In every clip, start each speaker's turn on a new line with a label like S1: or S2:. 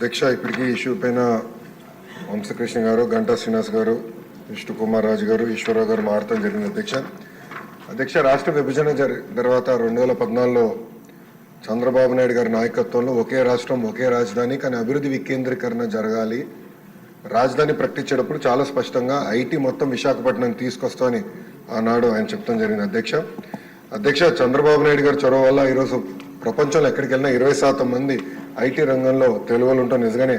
S1: అధ్యక్ష, ఇప్పటికీ ఇష్యూ పైన వంశకృష్ణ గారు, గంటా శ్రీనివాస్ గారు, విష్ణు కుమార్ రాజు గారు, ఈశ్వరరావు గారు మారటం జరిగింది. అధ్యక్ష, రాష్ట్ర విభజన తర్వాత 2014లో చంద్రబాబు నాయుడు గారి నాయకత్వంలో ఒకే రాష్ట్రం ఒకే రాజధాని కానీ అభివృద్ధి వికేంద్రీకరణ జరగాలి, రాజధాని ప్రకటించేటప్పుడు చాలా స్పష్టంగా ఐటీ మొత్తం విశాఖపట్నం తీసుకొస్తామని ఆనాడు ఆయన చెప్తాం జరిగింది. అధ్యక్ష, చంద్రబాబు నాయుడు గారి చొరవ వల్ల ఈరోజు ప్రపంచంలో ఎక్కడికి వెళ్ళినా 20% మంది ఐటీ రంగంలో తెలుగులు ఉంటాం. నిజంగానే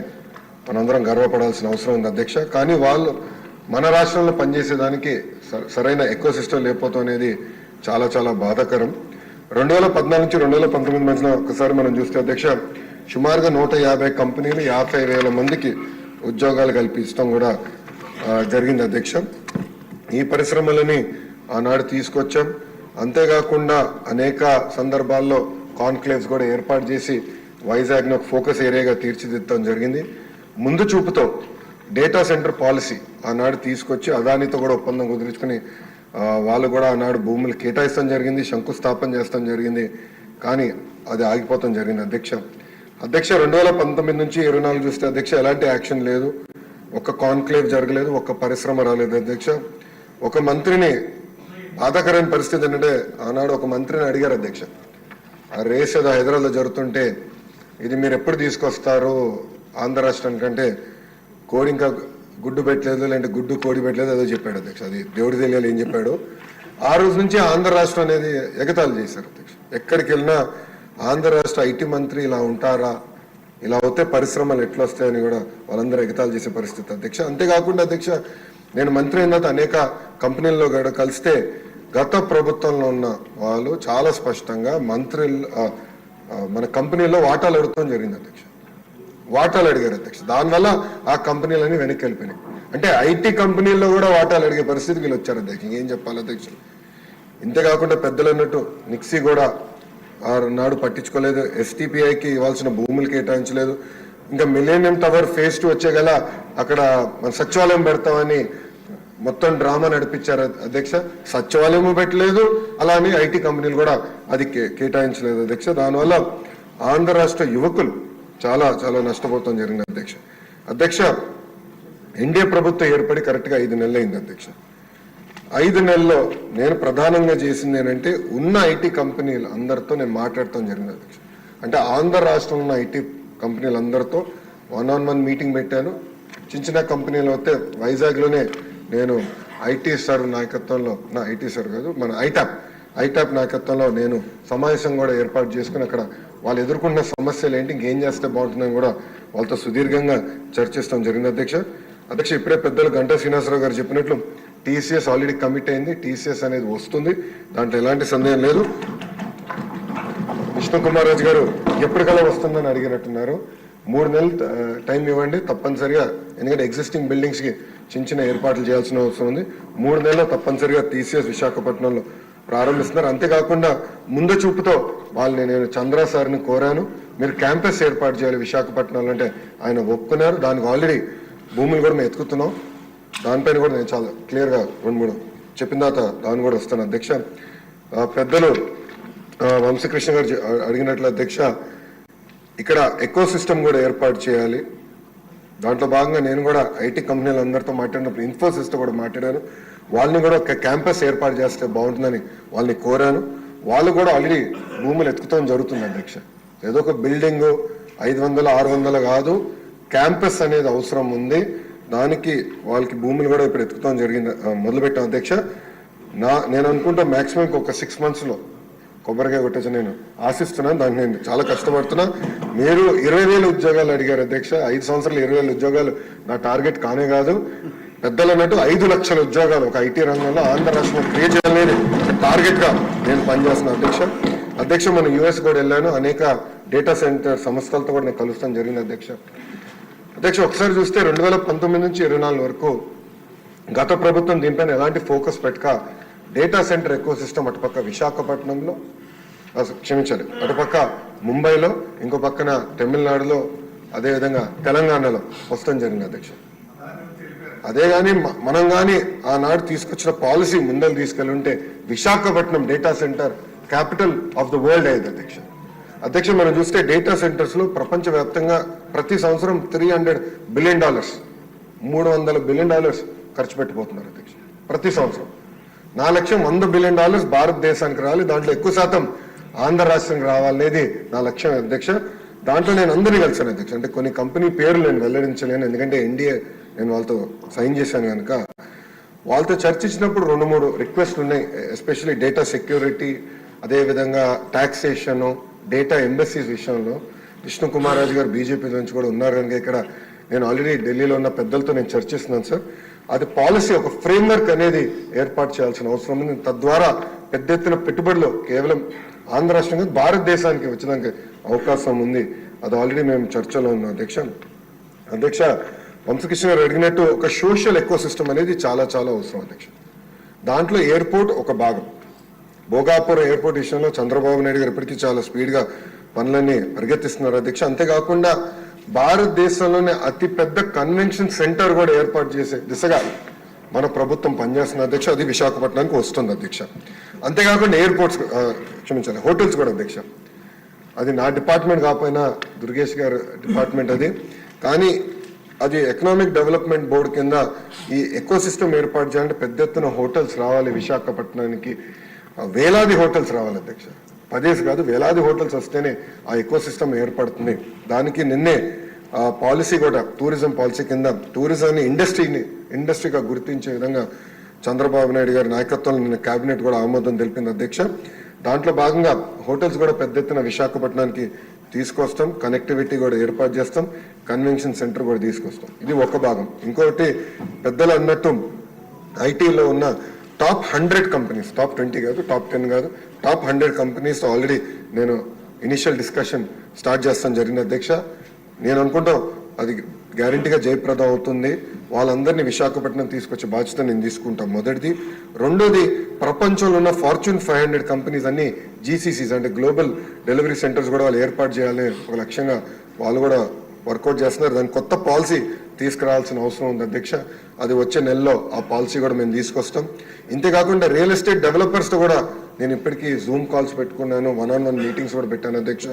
S1: మనందరం గర్వపడాల్సిన అవసరం ఉంది అధ్యక్ష. కానీ వాళ్ళు మన రాష్ట్రంలో పనిచేసేదానికి సరైన ఎకో సిస్టమ్ లేకపోవడం అనేది చాలా చాలా బాధాకరం. 2014 నుంచి 2019 మధ్యన ఒకసారి మనం చూస్తే అధ్యక్ష, సుమారుగా 150 కంపెనీలు 50,000 మందికి ఉద్యోగాలు కల్పించడం కూడా జరిగింది అధ్యక్ష. ఈ పరిశ్రమలని ఆనాడు తీసుకొచ్చాం. అంతేకాకుండా అనేక సందర్భాల్లో కాన్క్లేవ్స్ కూడా ఏర్పాటు చేసి వైజాగ్ని ఒక ఫోకస్ ఏరియాగా తీర్చిదిద్దడం జరిగింది. ముందు చూపుతో డేటా సెంటర్ పాలసీ ఆనాడు తీసుకొచ్చి అదానితో కూడా ఒప్పందం కుదుర్చుకుని వాళ్ళు కూడా ఆనాడు భూములు కేటాయిస్తాం జరిగింది, శంకుస్థాపన చేస్తాం జరిగింది. కానీ అది ఆగిపోతాం జరిగింది అధ్యక్ష. 2019 నుంచి 24 చూస్తే అధ్యక్ష ఎలాంటి యాక్షన్ లేదు, ఒక్క కాన్క్లేవ్ జరగలేదు, ఒక్క పరిశ్రమ రాలేదు అధ్యక్ష. ఒక మంత్రిని బాధాకరమైన పరిస్థితి ఏంటంటే ఆనాడు ఒక మంత్రిని అడిగారు అధ్యక్ష, ఆ రేస్ ఏదో హైదరాబాద్లో జరుగుతుంటే ఇది మీరు ఎప్పుడు తీసుకొస్తారు ఆంధ్ర రాష్ట్రానికంటే కోడి ఇంకా గుడ్డు పెట్టలేదు, లేదంటే గుడ్డు కోడి పెట్టలేదు ఏదో చెప్పాడు అధ్యక్ష. అది దేవుడి తెలియాలి ఏం చెప్పాడు. ఆ రోజు నుంచి ఆంధ్ర రాష్ట్రం అనేది ఎగతాళి చేశారు అధ్యక్ష. ఎక్కడికి వెళ్ళినా ఆంధ్ర రాష్ట్ర ఐటీ మంత్రి ఇలా ఉంటారా, ఇలా అవుతే పరిశ్రమలు ఎట్లా వస్తాయని కూడా వాళ్ళందరూ ఎగతాళి చేసే పరిస్థితి అధ్యక్ష. అంతేకాకుండా అధ్యక్ష, నేను మంత్రి అయిన తర్వాత అనేక కంపెనీల్లో కూడా కలిస్తే గత ప్రభుత్వంలో ఉన్న వాళ్ళు చాలా స్పష్టంగా మన కంపెనీలో వాటాలు అడుగుతాం జరిగింది అధ్యక్ష. వాటాలు అడిగారు అధ్యక్ష. దానివల్ల ఆ కంపెనీలన్నీ వెనక్కి వెళ్ళిపోయినాయి. అంటే ఐటీ కంపెనీల్లో కూడా వాటాలు అడిగే పరిస్థితి వీళ్ళు వచ్చారు అధ్యక్ష. ఏం చెప్పాలి అధ్యక్ష. ఇంతేకాకుండా పెద్దలు అన్నట్టు నిక్సీ కూడా నాడు పట్టించుకోలేదు, ఎస్టీపీఐకి ఇవ్వాల్సిన భూములు కేటాయించలేదు. ఇంకా మిలేనియం టవర్ ఫేజ్ 2 వచ్చే గల అక్కడ మన సచివాలయం పెడతామని మొత్తం డ్రామా నడిపించారు అధ్యక్ష. సచివాలయం పెట్టలేదు, అలానే ఐటీ కంపెనీలు కూడా అది కేటాయించలేదు అధ్యక్ష. దానివల్ల ఆంధ్ర రాష్ట్ర యువకులు చాలా చాలా నష్టపోతాం జరిగింది అధ్యక్ష. ఎన్డీఏ ప్రభుత్వం ఏర్పడి కరెక్ట్గా 5 నెలలు అయింది అధ్యక్ష. 5 నెలల్లో నేను ప్రధానంగా చేసింది ఏంటంటే ఉన్న ఐటీ కంపెనీలు అందరితో నేను మాట్లాడటం జరిగింది అధ్యక్ష. అంటే ఆంధ్ర రాష్ట్రంలో ఉన్న ఐటీ కంపెనీలు అందరితో 1-on-1 మీటింగ్ పెట్టాను. చిన్న కంపెనీలు అయితే వైజాగ్లోనే నేను ఐటీ సార్ నాయకత్వంలో, ఐటీ సార్ కాదు మన ఐటాప్ నాయకత్వంలో నేను సమావేశం కూడా ఏర్పాటు చేసుకుని అక్కడ వాళ్ళు ఎదుర్కొన్న సమస్యలు ఏంటి, ఇంకేం చేస్తే బాగుంటుందని కూడా వాళ్ళతో సుదీర్ఘంగా చర్చిస్తాం జరిగింది అధ్యక్ష. ఇప్పుడే పెద్దలు గంటా శ్రీనివాసరావు గారు చెప్పినట్లు టీసీఎస్ ఆల్రెడీ కమిట్ అయింది. టీసీఎస్ అనేది వస్తుంది, దాంట్లో ఎలాంటి సందేహం లేదు. విష్ణు కుమార్ రాజు గారు ఎప్పటికల్లా వస్తుందని అడిగినట్టున్నారు. 3 నెలలు టైం ఇవ్వండి తప్పనిసరిగా, ఎందుకంటే ఎగ్జిస్టింగ్ బిల్డింగ్స్కి చిన్న ఏర్పాట్లు చేయాల్సిన అవసరం ఉంది. 3 నెలల్లో తప్పనిసరిగా టీసీఎస్ విశాఖపట్నంలో ప్రారంభిస్తున్నారు. అంతేకాకుండా ముందు చూపుతో వాళ్ళని నేను చంద్ర సార్ని కోరాను, మీరు క్యాంపస్ ఏర్పాటు చేయాలి విశాఖపట్నంలో అంటే ఆయన ఒప్పుకున్నారు. దానికి ఆల్రెడీ భూములు కూడా మేము ఎత్తుకుతున్నాం. దానిపైన కూడా నేను చాలా క్లియర్గా 2-3 చెప్పిన తర్వాత దాన్ని కూడా వస్తాను అధ్యక్ష. పెద్దలు వంశకృష్ణ గారు అడిగినట్లు అధ్యక్ష, ఇక్కడ ఎకో సిస్టమ్ కూడా ఏర్పాటు చేయాలి. దాంట్లో భాగంగా నేను కూడా ఐటీ కంపెనీలు అందరితో మాట్లాడినప్పుడు ఇన్ఫోసిస్తో కూడా మాట్లాడాను. వాళ్ళని కూడా ఒక క్యాంపస్ ఏర్పాటు చేస్తే బాగుంటుందని వాళ్ళని కోరాను. వాళ్ళు కూడా ఆల్రెడీ భూములు ఎత్తుకుతాం జరుగుతుంది అధ్యక్ష. ఏదో ఒక బిల్డింగ్ 500-600 కాదు, క్యాంపస్ అనేది అవసరం ఉంది. దానికి వాళ్ళకి భూములు కూడా ఇప్పుడు ఎత్తుకుతాం జరిగింది, మొదలుపెట్టాం అధ్యక్ష. నేను అనుకుంటా మ్యాక్సిమం ఒక 6 monthsలో కొబ్బరికాయ కొట్టచ్చు నేను ఆశిస్తున్నాను. దానికి నేను చాలా కష్టపడుతున్నా. మీరు 20,000 ఉద్యోగాలు అడిగారు అధ్యక్ష. 5 సంవత్సరాలు 20,000 ఉద్యోగాలు నా టార్గెట్ కానే కాదు. పెద్దలు అన్నట్టు 5 లక్షల ఉద్యోగాలు ఒక ఐటీ రంగంలో ఆంధ్ర రాష్ట్రంలో క్రియేట్ చేయాలనేది టార్గెట్గా నేను పనిచేస్తున్నాను అధ్యక్ష. మనం యూఎస్ కూడా వెళ్ళాను, అనేక డేటా సెంటర్ సంస్థలతో కూడా నేను కలుస్తాను జరిగింది అధ్యక్ష. ఒకసారి చూస్తే 2019 నుంచి 24 వరకు గత ప్రభుత్వం దీనిపైన ఎలాంటి ఫోకస్ పెట్టక డేటా సెంటర్ ఎకో సిస్టమ్ అటుపక్క విశాఖపట్నంలో, క్షమించాలి, అటుపక్క ముంబైలో, ఇంకో పక్కన తమిళనాడులో, అదేవిధంగా తెలంగాణలో వస్తాం జరిగింది అధ్యక్ష. అదే కానీ మనం కానీ ఆనాడు తీసుకొచ్చిన పాలసీ ముందలు తీసుకెళ్ళి ఉంటే Visakhapatnam data centre capital of the world అయ్యేది అధ్యక్ష. అధ్యక్ష మనం చూస్తే డేటా సెంటర్స్ లో ప్రపంచవ్యాప్తంగా ప్రతి సంవత్సరం $300 బిలియన్ $300 బిలియన్ ఖర్చు పెట్టిపోతున్నారు అధ్యక్ష ప్రతి సంవత్సరం. నా లక్ష్యం $100 బిలియన్ భారతదేశానికి రావాలి, దాంట్లో ఎక్కువ శాతం ఆంధ్ర రాష్ట్రానికి రావాలనేది నా లక్ష్యం అధ్యక్ష. దాంట్లో నేను అందరినీ కలిసాను అధ్యక్ష. అంటే కొన్ని కంపెనీ పేర్లు నేను వెల్లడించలేను, ఎందుకంటే ఎన్డీఏ నేను వాళ్ళతో సైన్ చేశాను కనుక. వాళ్ళతో చర్చించినప్పుడు 2-3 రిక్వెస్ట్లు ఉన్నాయి, ఎస్పెషల్లీ డేటా సెక్యూరిటీ, అదేవిధంగా టాక్సేషన్, డేటా ఎంబసీస్ విషయంలో. విష్ణు కుమార్ రాజు గారు బీజేపీ నుంచి కూడా ఉన్నారు కనుక ఇక్కడ నేను ఆల్రెడీ ఢిల్లీలో ఉన్న పెద్దలతో నేను చర్చిస్తున్నాను సార్. అది పాలసీ, ఒక ఫ్రేమ్వర్క్ అనేది ఏర్పాటు చేయాల్సిన అవసరం ఉంది. తద్వారా పెద్ద ఎత్తున పెట్టుబడులు కేవలం ఆంధ్ర రాష్ట్రంగా భారతదేశానికి వచ్చడానికి అవకాశం ఉంది. అది ఆల్రెడీ మేము చర్చలో ఉన్నాం అధ్యక్ష. అధ్యక్ష వంశకృష్ణ గారు అడిగినట్టు ఒక సోషల్ ఎకో సిస్టమ్ అనేది చాలా చాలా అవసరం అధ్యక్ష. దాంట్లో ఎయిర్పోర్ట్ ఒక భాగం. భోగాపురం ఎయిర్పోర్ట్ విషయంలో చంద్రబాబు నాయుడు గారు ఇప్పటికీ చాలా స్పీడ్గా పనులన్నీ పరిగెత్తిస్తున్నారు అధ్యక్ష. అంతేకాకుండా భారతదేశంలోనే అతిపెద్ద కన్వెన్షన్ సెంటర్ కూడా ఏర్పాటు చేసే దిశగా మన ప్రభుత్వం పనిచేస్తున్న అధ్యక్ష. అది విశాఖపట్నానికి వస్తుంది అధ్యక్ష. అంతేకాకుండా ఎయిర్పోర్ట్స్, క్షమించాలి, హోటల్స్ కూడా అధ్యక్ష. అది నా డిపార్ట్మెంట్ కాకపోయినా దుర్గేష్ గారు డిపార్ట్మెంట్ అది, కానీ అది ఎకనామిక్ డెవలప్మెంట్ బోర్డు కింద ఈ ఎకో సిస్టమ్ ఏర్పాటు చేయాలంటే పెద్ద ఎత్తున హోటల్స్ రావాలి విశాఖపట్నానికి. వేలాది హోటల్స్ రావాలి అధ్యక్ష, 10 కాదు వేలాది హోటల్స్ వస్తేనే ఆ ఎకో సిస్టమ్ ఏర్పడుతుంది. దానికి నిన్నే పాలసీ కూడా టూరిజం పాలసీ కింద టూరిజాన్ని ఇండస్ట్రీగా గుర్తించే విధంగా చంద్రబాబు నాయుడు గారి నాయకత్వంలో నిన్న కేబినెట్ కూడా ఆమోదం తెలిపింది అధ్యక్ష. దాంట్లో భాగంగా హోటల్స్ కూడా పెద్ద ఎత్తున విశాఖపట్నానికి తీసుకొస్తాం, కనెక్టివిటీ కూడా ఏర్పాటు చేస్తాం, కన్వెన్షన్ సెంటర్ కూడా తీసుకొస్తాం. ఇది ఒక భాగం. ఇంకొకటి పెద్దలు అన్నట్టు ఐటీలో ఉన్న టాప్ 100 కంపెనీస్, టాప్ 20 కాదు, టాప్ 10 కాదు, టాప్ 100 కంపెనీస్ ఆల్రెడీ నేను ఇనిషియల్ డిస్కషన్ స్టార్ట్ చేస్తాను జరిగింది అధ్యక్ష. నేను అనుకుంటాం అది గ్యారంటీగా జయప్రదం అవుతుంది. వాళ్ళందరినీ విశాఖపట్నం తీసుకొచ్చే బాధ్యత నేను తీసుకుంటాం, మొదటిది. రెండోది, ప్రపంచంలో ఉన్న Fortune 500 కంపెనీస్ అన్ని జీసీసీస్ అంటే గ్లోబల్ డెలివరీ సెంటర్స్ కూడా వాళ్ళు ఏర్పాటు చేయాలని ఒక లక్ష్యంగా వాళ్ళు కూడా వర్కౌట్ చేస్తున్నారు. దాని కొత్త పాలసీ తీసుకురావాల్సిన అవసరం ఉంది అధ్యక్ష. అది వచ్చే నెలలో ఆ పాలసీ కూడా మేము తీసుకొస్తాం. ఇంతేకాకుండా రియల్ ఎస్టేట్ డెవలపర్స్తో కూడా నేను ఇప్పటికీ జూమ్ కాల్స్ పెట్టుకున్నాను, 1-on-1 మీటింగ్స్ కూడా పెట్టాను అధ్యక్ష.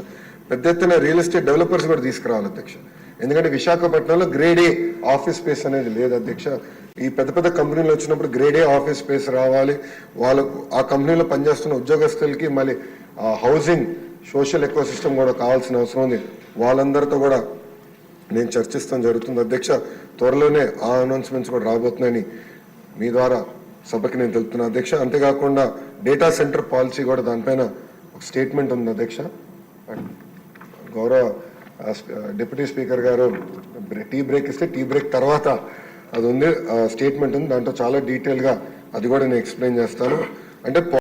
S1: పెద్ద ఎత్తున రియల్ ఎస్టేట్ డెవలపర్స్ కూడా తీసుకురావాలి అధ్యక్ష. ఎందుకంటే విశాఖపట్నంలో గ్రేడ్ ఏ ఆఫీస్ స్పేస్ అనేది లేదు అధ్యక్ష. ఈ పెద్ద పెద్ద కంపెనీలు వచ్చినప్పుడు గ్రేడ్ ఏ ఆఫీస్ స్పేస్ రావాలి. వాళ్ళకు ఆ కంపెనీలో పనిచేస్తున్న ఉద్యోగస్తులకి మళ్ళీ హౌసింగ్ సోషల్ ఎకో సిస్టమ్ కూడా కావాల్సిన అవసరం ఉంది. వాళ్ళందరితో కూడా నేను చర్చిస్తాం జరుగుతుంది అధ్యక్ష. త్వరలోనే ఆ అనౌన్స్మెంట్స్ కూడా రాబోతున్నాయని మీ ద్వారా సభకి నేను తెలుపుతున్నా అధ్యక్ష. అంతేకాకుండా డేటా సెంటర్ పాలసీ కూడా దానిపైన ఒక స్టేట్మెంట్ ఉంది అధ్యక్ష. గౌరవ డిప్యూటీ స్పీకర్ గారు టీ బ్రేక్ ఇస్తే టీ బ్రేక్ తర్వాత అది ఉంది, స్టేట్మెంట్ ఉంది, దాంట్లో చాలా డీటెయిల్గా అది కూడా నేను ఎక్స్ప్లెయిన్ చేస్తాను. అంటే